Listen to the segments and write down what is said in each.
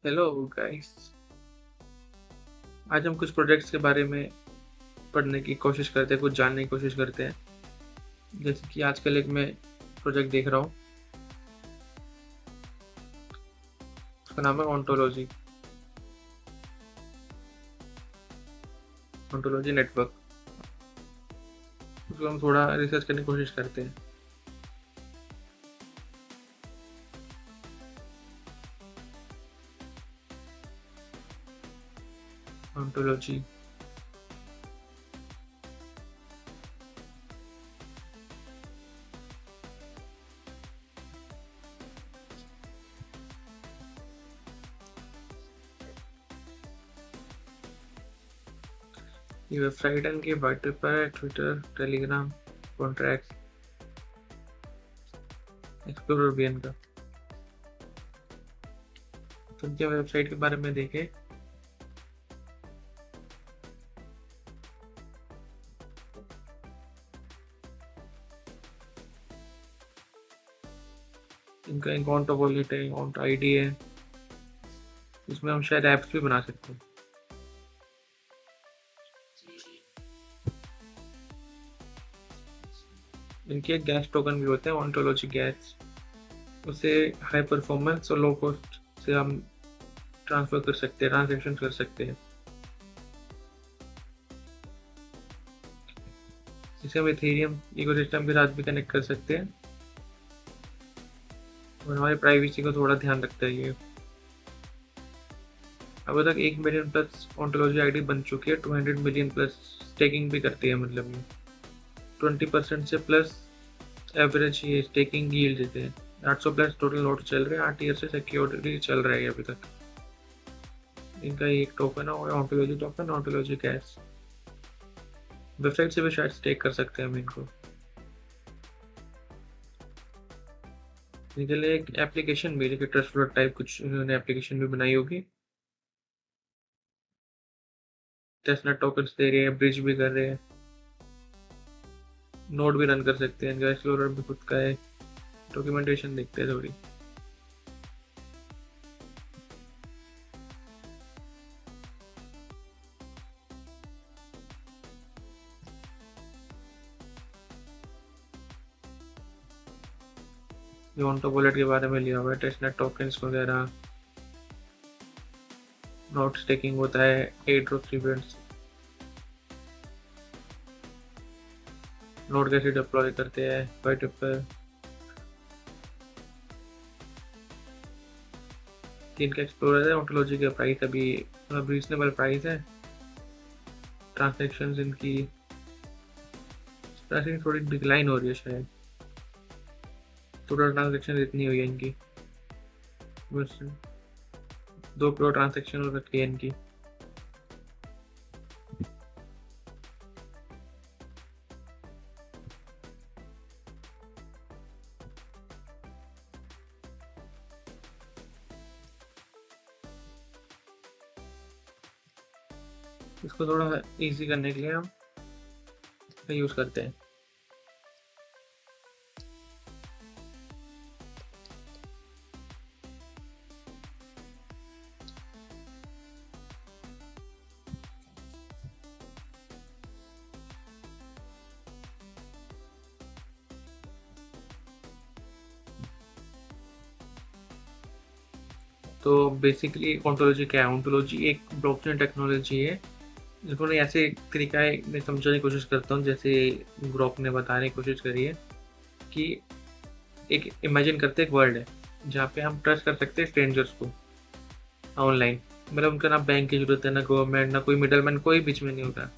Hello guys. आज हम कुछ प्रोजेक्ट्स के बारे में पढ़ने की कोशिश करते हैं, कुछ जानने की कोशिश करते हैं। जैसे कि आजकल एक मैं प्रोजेक्ट देख रहा हूँ, उसका नाम है ओंटोलॉजी ओंटोलॉजी नेटवर्क। उसको हम थोड़ा रिसर्च करने की कोशिश करते हैं। ओंटोलॉजी ये वेबसाइट है, इनकी व्हाइट पेपर है, ट्विटर, टेलीग्राम, कॉन्ट्रैक्ट, एक्सप्लोरर भी है इनका। तो इनके वेबसाइट के बारे में देखें। इनका अकाउंट वॉलेट है, अकाउंट आईडी है, इसमें हम शायद ऐप्स भी बना सकते हैं। इनके गैस टोकन भी होते हैं, ओंटोलॉजी गैस। उससे हाई परफॉर्मेंस और लो कॉस्ट से हम ट्रांसफर कर सकते हैं, ट्रांजेक्शन कर सकते हैं। इसे हम इथेरियम इकोसिस्टम के साथ भी कनेक्ट कर सकते हैं और हमारी प्राइवेसी का थोड़ा ध्यान रखता है ये। अब तक 1 मिलियन प्लस ओंटोलॉजी आईडी बन चुकी है, 200 मिलियन प्लस स्टेकिंग भी करती है। मतलब ये 20% से प्लस एवरेज ये स्टेकिंग यील्ड देते हैं। 800 प्लस टोटल नोड चल रहे हैं, 8 ईयर से सिक्योरिटी चल रहा है अभी तक। इनका एक टोकन है ontology token, ontology cash. Website से भी शायद स्टेक कर सकते हैं हम इनको। इनके लिए एक एप्लीकेशन भी है, ट्रस्ट फ्लोट टाइप कुछ इन्होंने एप्लीकेशन भी बनाई होगी। टेस्टनेट टोकन्स दे रहे हैं, ब्रिज भी कर रहे हैं, नोड भी रन कर सकते हैं। इनका एक्सप्लोरर भी खुद का है। डॉक्यूमेंटेशन देखते हैं थोड़ी। जो ऑन्टो वॉलेट के बारे में लिया हुआ है, टेस्टनेट टोकन्स वगैरह, नोट स्टेकिंग होता है, एयर ड्रॉप इवेंट्स, नोड कैसे डिप्लॉय करते हैं, वाइट पेपर। इनका एक्सप्लोरर है। ओंटोलॉजी का प्राइस अभी रीजनेबल प्राइस है। ट्रांजेक्शन इनकी थोड़ी डिक्लाइन हो रही है शायद। टोटल ट्रांजेक्शन इतनी हुई है इनकी, बस 2 करोड़ ट्रांजेक्शन हो रखी है इनकी। इसको थोड़ा इजी करने के लिए हम यूज करते हैं। तो बेसिकली ओंटोलॉजी क्या है? ओंटोलॉजी एक ब्लॉकचेन टेक्नोलॉजी है। इसको मैं ऐसे तरीका मैं समझाने की कोशिश करता हूँ, जैसे ग्रोक ने बताने की कोशिश करी है कि एक इमेजिन करते एक वर्ल्ड है जहाँ पे हम ट्रस्ट कर सकते हैं स्ट्रेंजर्स को ऑनलाइन। मतलब उनका ना बैंक की जरूरत है, ना गवर्नमेंट, ना कोई मिडलमैन, कोई बीच में नहीं होता।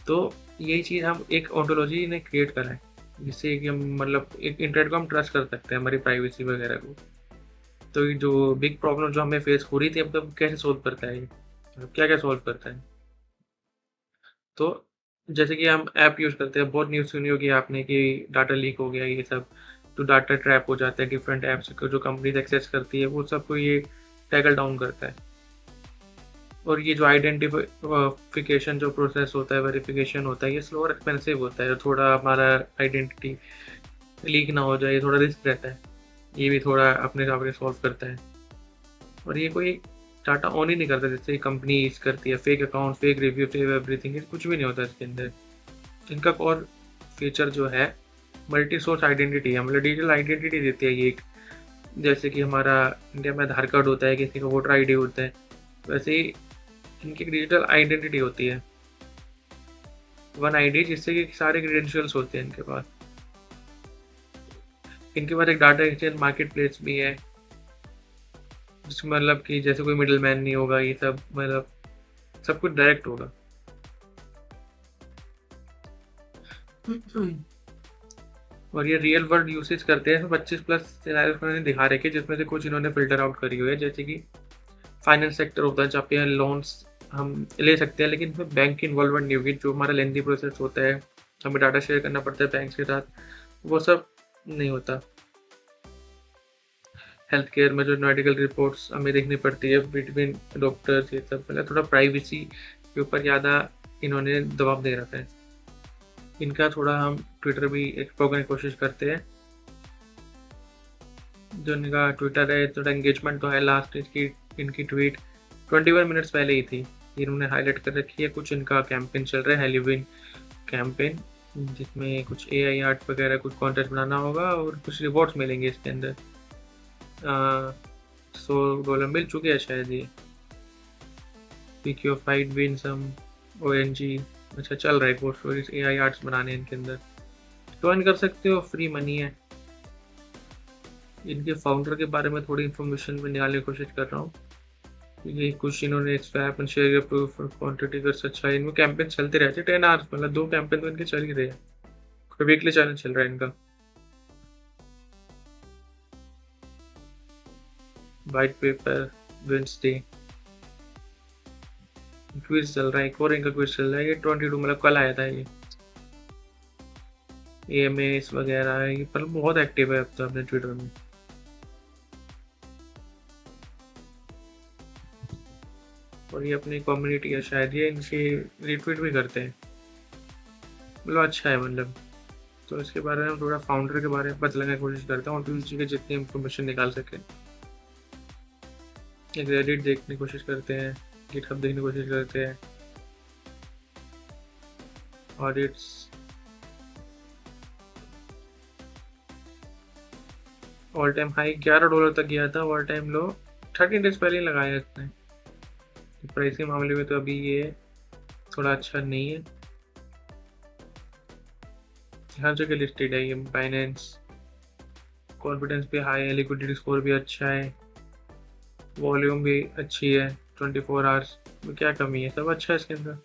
तो यही चीज़ हम एक ओंटोलॉजी ने क्रिएट करा है, जिससे कि हम मतलब एक इंटरनेट को हम ट्रस्ट कर सकते हैं, हमारी प्राइवेसी वगैरह को। तो ये जो बिग प्रॉब्लम जो हमें फेस हो रही थी, अब तो कैसे सोल्व करता है ये, क्या क्या सोल्व करता है? तो जैसे कि हम ऐप यूज़ करते हैं, बहुत न्यूज़ सुनी होगी आपने कि डाटा लीक हो गया ये सब। तो डाटा ट्रैप हो जाता है, डिफरेंट ऐप्स को जो कंपनीज एक्सेस करती है वो सबको ये टैकल डाउन करता है। और ये जो आइडेंटिफिकेशन जो प्रोसेस होता है, वेरिफिकेशन होता है, ये स्लो और एक्सपेंसिव होता है। थोड़ा हमारा आइडेंटिटी लीक ना हो जाए, ये थोड़ा रिस्क रहता है। ये भी थोड़ा अपने हिसाब से सॉल्व करता है। और ये कोई डाटा ऑन ही नहीं करता, जैसे कंपनी यूज करती है fake account, fake review, fake everything, कुछ भी नहीं होता इसके अंदर। इनका और फीचर जो है मल्टी सोर्स आइडेंटिटी है, मतलब डिजिटल आइडेंटिटी देती है ये एक। जैसे कि हमारा इंडिया में आधार कार्ड होता है, किसी का वोटर आईडी होता है, वैसे ही इनकी डिजिटल आइडेंटिटी होती है, वन आईडी, जिससे कि सारे क्रेडेंशियल्स होते हैं इनके पास। इनके पास एक डाटा एक्सचेंज मार्केट प्लेस भी है, जिसमें मतलब कि जैसे कोई मिडिल मैन नहीं होगा, ये सब मतलब सब कुछ डायरेक्ट होगा। और ये रियल वर्ल्ड यूसेज करते हैं, 25+ सिनेरियोस मैंने दिखा रखे, जिसमें से कुछ इन्होंने फिल्टर आउट करी हुई है। जैसे कि फाइनेंस सेक्टर होता है जहाँ पे लोन्स हम ले सकते हैं, लेकिन इसमें बैंक की इन्वॉल्वमेंट नहीं होगी। जो हमारा लेंथी प्रोसेस होता है, हमें डाटा शेयर करना पड़ता है बैंक के साथ, वो सब नहीं होता। हेल्थ केयर में जो मेडिकल रिपोर्ट्स हमें देखनी पड़ती है बिटवीन डॉक्टर्स, ये सब मतलब थोड़ा प्राइवेसी के ऊपर ज़्यादा इन्होंने दबाव दे रखा है। इनका थोड़ा हम ट्विटर भी एक्सप्लोर करने की कोशिश करते हैं। जो इनका ट्विटर है, थोड़ा एंगेजमेंट तो है। लास्ट इनकी ट्वीट 21 मिनट्स पहले ही थी, इन्होंने हाईलाइट कर रखी है। कुछ इनका कैंपेन चल रहा है, हैलोवीन कैंपेन, जिसमें कुछ AI आर्ट वगैरह कुछ कॉन्टेस्ट बनाना होगा और कुछ रिवॉर्ड्स मिलेंगे इसके अंदर। $100 मिल चुके हैं शायद ये। PQ फाइट विन सम ONG, अच्छा चल रहा है कोर्स स्टोरीज, AI आर्ट्स बनाने इनके अंदर, ज्वाइन कर सकते हो, फ्री मनी है। इनके फाउंडर के बारे में थोड़ी इन्फॉर्मेशन में निकालने की कोशिश कर रहा हूँ। ये कुछ इन्होंने swap and share proof quantity कर अच्छा है। इनमें कैंपेन चलते रहते हैं 10 आवर्स, मतलब 2 कैंपेन तो इनके चल ही रहे हैं। वीकली चैलेंज चल रहा है इनका। वाइट पेपर वेडनेसडे क्विज चल रहा है, एक और इनका क्विज चल रहा है। ये 22 मतलब कल आया था ये। AMAs वगैरह है ये, पर बहुत एक्टिव है अब तो अपने ट्विटर में। और ये अपनी कम्युनिटी है शायद, ये इनके रिट्वीट भी करते हैं, मतलब अच्छा है मतलब। तो इसके बारे में थोड़ा फाउंडर के बारे में पता लगाने की कोशिश करता हूँ, और उसी के जितनी इन्फॉर्मेशन निकाल सके। एक रेडिट देखने की कोशिश करते हैं, गिटहब देखने की कोशिश करते हैं। ऑडिट्स, ऑल टाइम हाई $11 तक गया था, ऑल टाइम लो 13 डेज पहले ही लगाया इसने। प्राइस के मामले में तो अभी ये थोड़ा अच्छा नहीं है। हर जगह लिस्टेड है ये। बाइनेंस कॉन्फिडेंस भी हाई है, लिक्विडिटी स्कोर भी अच्छा है, वॉल्यूम भी अच्छी है, 24 आवर्स में क्या कमी है, सब अच्छा है इसके अंदर।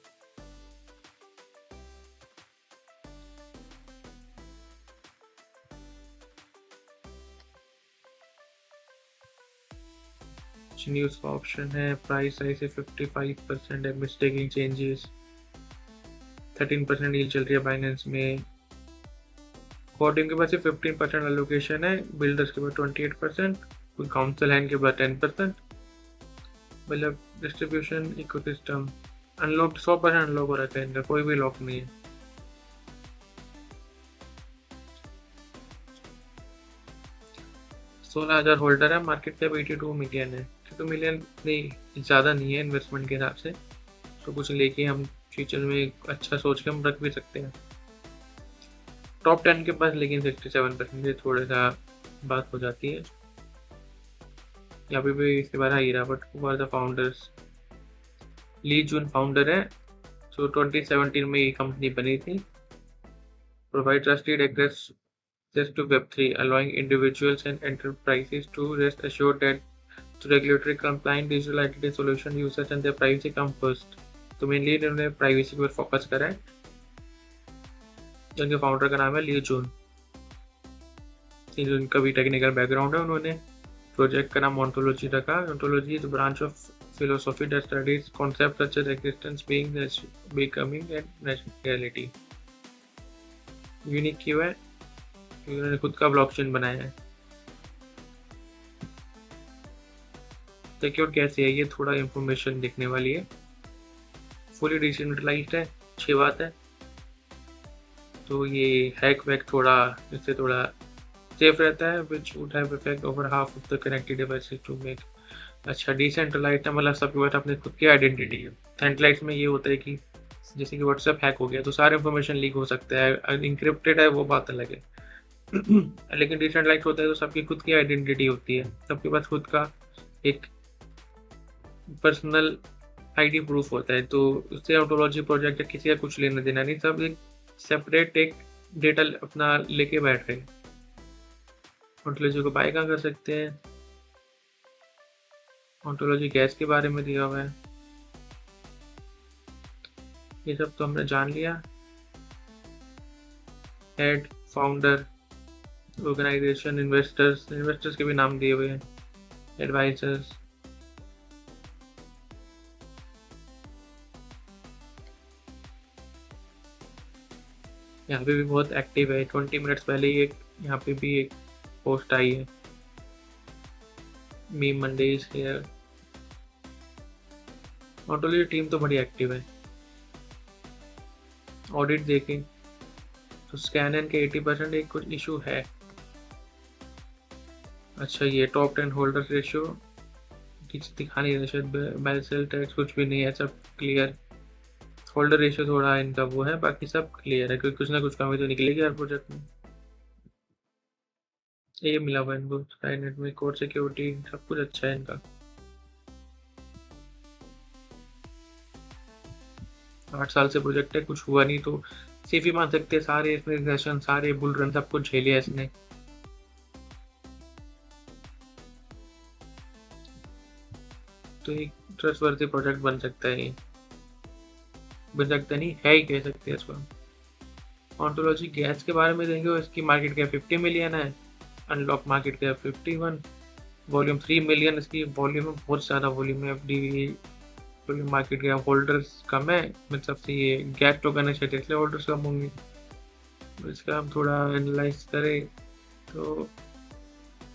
न्यूज़ का ऑप्शन है, प्राइस आई से 55% है, मिस्टेकिंग चेंजेस 13% यील्ड चल रही है बाइनेंस में। कोडिंग के पास 15% एलोकेशन है, बिल्डर्स के पास 28%, कोई काउंसिल है इनके पास 10%, मतलब डिस्ट्रीब्यूशन इकोसिस्टम अनलॉक 100% अनलॉक हो रखा है इनका, कोई भी लॉक नहीं है। $16,000 होल्डर है, मार्केट कैप 82 मिलियन है। 82 मिलियन नहीं, ज़्यादा नहीं है इन्वेस्टमेंट के हिसाब से, तो कुछ लेके हम फ्यूचर में अच्छा सोच के हम रख भी सकते हैं। टॉप 10 के पास लेकिन 67%, ये थोड़ा सा बात हो जाती है। यहाँ पे भी इसके बारे ही रहा, but who are the founders. Li Jun founder है, जो 2017 में ये कंपनी बनी थी। Provide trusted access to Web3, allowing individuals and enterprises to rest assured that the regulatory compliant digital identity solution users and their privacy come first. तो mainly इन्होंने privacy पर फोकस करा है। जिनके फाउंडर का नाम है ली जून, जिनका भी टेक्निकल बैकग्राउंड है। उन्होंने प्रोजेक्ट का नाम ओंटोलॉजी रखा। Ontology is branch of philosophy that studies concepts such as existence, being, becoming and reality. Unique क्यों है? उन्होंने खुद का ब्लॉकचेन बनाया है। सिक्योर कैसे है, ये थोड़ा इंफॉर्मेशन देखने वाली है। फुली डिसेंट्रलाइज्ड है, अच्छी बात है। तो ये हैक वैक थोड़ा इससे थोड़ा सेफ रहता है, which would have effect over half of the connected devices to make अच्छा, डिसेंट्रलाइज्ड है मतलब सबके पास अपनी खुद की आइडेंटिटी है। सेंट्रलाइज्ड में ये होता है कि जैसे कि व्हाट्सएप हैक हो गया तो सारे इन्फॉर्मेशन लीक हो सकता है, इंक्रिप्टेड है वो बात अलग है। लेकिन डिसेंट्रलाइज्ड होता है तो सबकी खुद की आइडेंटिटी होती है, सबके पास खुद का एक पर्सनल आईडी प्रूफ होता है, तो उससे ऑटोलॉजी प्रोजेक्ट किसी का कुछ लेना देना नहीं, सब एक सेपरेट एक डेटा अपना लेके बैठ रहे हैं। ऑटोलॉजी को बाय कहाँ कर सकते हैं, ऑटोलॉजी गैस के बारे में दिया हुआ है। ये सब तो हमने जान लिया। हेड, फाउंडर, ऑर्गेनाइजेशन, इन्वेस्टर्स के भी नाम दिए हुए हैं, एडवाइजर्स। यहाँ पे भी बहुत एक्टिव है, 20 मिनट्स पहले ही एक यहाँ पे भी एक पोस्ट आई है, मीम मंडेज हियर। ऑटोलॉजी टीम तो बड़ी एक्टिव है। ऑडिट देखें तो स्कैनन के 80% एक कुछ इशू है। अच्छा, ये टॉप 10 होल्डर रेशियो कुछ दिखा नहीं रहा, शायद बाय सेल टैक्स कुछ भी नहीं है, सब क्लियर। होल्डर रेशियो थोड़ा इनका वो है, बाकी सब क्लियर है, क्योंकि कुछ ना कुछ कमी तो निकलेगी हर प्रोजेक्ट में। ये मिला हुआ है इनको, स्काईनेट में कोड सिक्योरिटी सब कुछ अच्छा है इनका। 8 साल से प्रोजेक्ट है, कुछ हुआ नहीं तो सेफ ही मान सकते हैं, सारे इसमें रिग्रेशन, सारे बुल रन सब कुछ झेलिया इसने। तो एक ट्रस्टवर्दी प्रोजेक्ट बन सकता है ये, बन सकता नहीं है ही कह सकते हैं इसको। ऑन्टोलॉजी गैस के बारे में देंगे, इसकी मार्केट कैप 50 मिलियन है, unlock market cap 51, volume 3 million, इसकी वॉल्यूम में बहुत ज़्यादा वॉल्यूम है। FD volume, market cap, holders कम है, मतलब से ये गैस टोकन है शायद इसलिए होल्डर्स कम होंगे। इसका हम थोड़ा एनालाइज करें तो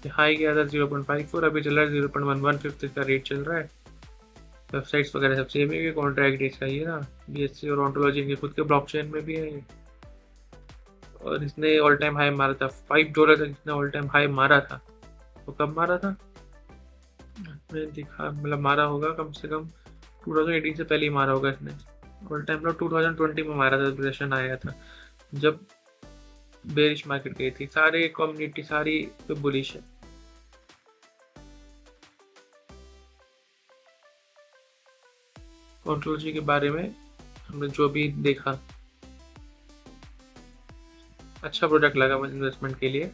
हाई गया था 0.54, अभी चल रहा है 0.115 इसका रेट चल रहा है। वेबसाइट्स वगैरह सब सेम है, कॉन्ट्रैक्ट इसका ये ना, बीएससी और ऑन्टोलॉजी इनके खुद के ब्लॉकचेन में भी है। और इसने ऑल टाइम हाई मारा था, $5 तक इसने ऑल टाइम हाई मारा था। तो कब मारा था मैंने दिखा, मतलब मारा होगा कम से कम 2018 से पहले ही मारा होगा इसने। ऑल टाइम मतलब 2020 में मारा था, डिप्रेशन आया था जब बेरिश मार्केट गई थी, सारे कम्युनिटी सारी पे बुलिश है। ऑन्टोलॉजी के बारे में हमने जो भी देखा, अच्छा प्रोडक्ट लगा मुझे इन्वेस्टमेंट के लिए।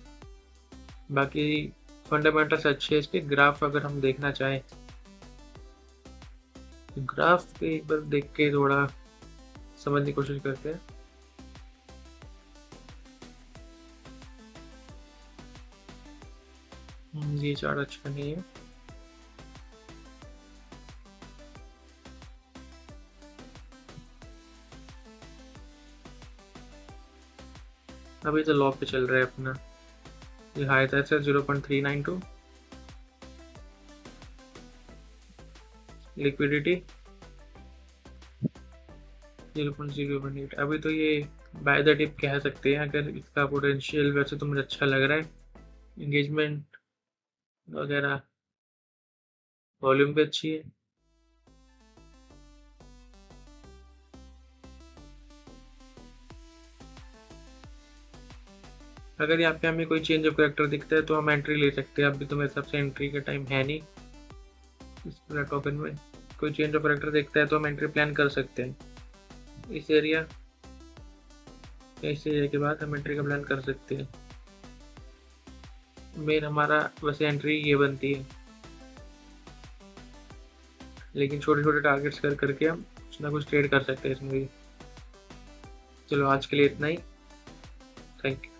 बाकी फंडामेंटल्स अच्छे हैं इसके। ग्राफ अगर हम देखना चाहें तो ग्राफ पे एक बार देख के थोड़ा समझने की कोशिश करते हैं। ये चार्ट अच्छा नहीं है। अभी तो लॉ पे चल रहा है अपना, ये हाई था 0.392, लिक्विडिटी 0.018। अभी तो ये बाय द डिप कह सकते हैं, अगर इसका पोटेंशियल वैसे तो मुझे अच्छा लग रहा है, एंगेजमेंट वगैरह, वॉल्यूम भी अच्छी है। अगर यहाँ पे हमें कोई चेंज ऑफ करेक्टर दिखता है तो हम एंट्री ले सकते हैं। अभी तो मेरे हिसाब से एंट्री का टाइम है नहीं इस पूरा टोकन में। कोई चेंज ऑफ करेक्टर दिखता है तो हम एंट्री प्लान कर सकते हैं। इस एरिया के बाद हम एंट्री का प्लान कर सकते हैं। मेन हमारा वैसे एंट्री ये बनती है, लेकिन छोटे छोटे टारगेट्स कर करके हम कुछ ना कुछ ट्रेड कर सकते हैं इसमें भी। चलो आज के लिए इतना ही, थैंक यू।